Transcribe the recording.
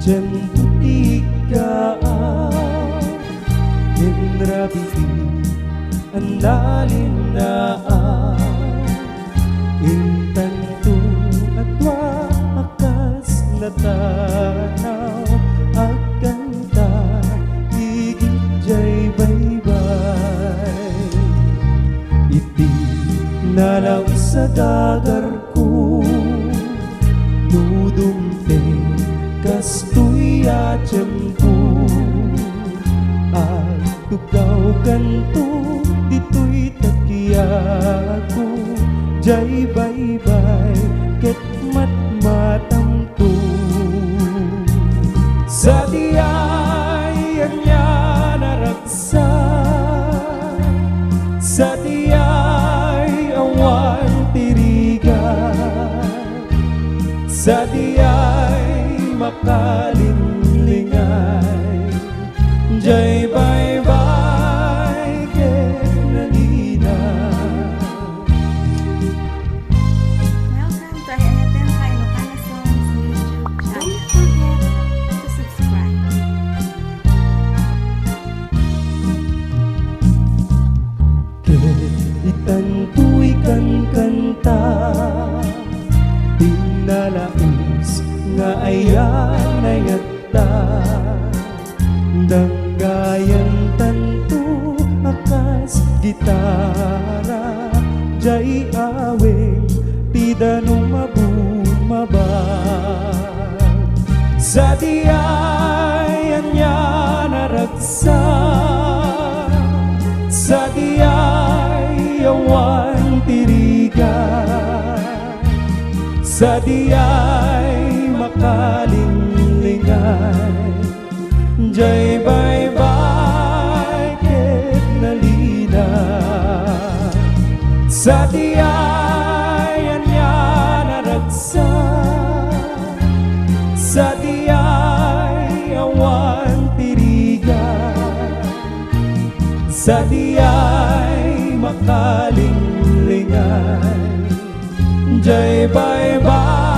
Diyan butika Hinrabi ang lalim na Intan tu at wakas na tanaw Agkanta higit jay baybay Iti nalaw sa dagar ko Nudumteng kastoy atyam ko At tugaw kanto dito'y takiyago Jay baybay ket matmatang to Sa diay anya naraksa Sa diay awan tirigan Sa diay makalinlingay Jay baybay ket nalina Welcome to FM High Ilocana Songs YouTube channel. Don't forget to subscribe. Itan tu'y kan kanta Tinalaos nga ayan na yata Danggayan tanto akas gitara Jay aweng tidanong mabumabag Sa diayan niya naraksa Sa diay awan tirigan Sa diay makalinglingay Jay baybay ket nalina Sa diay anya naraksa Sa diay awan tirigan Sa diay makalinglingay Jay baybay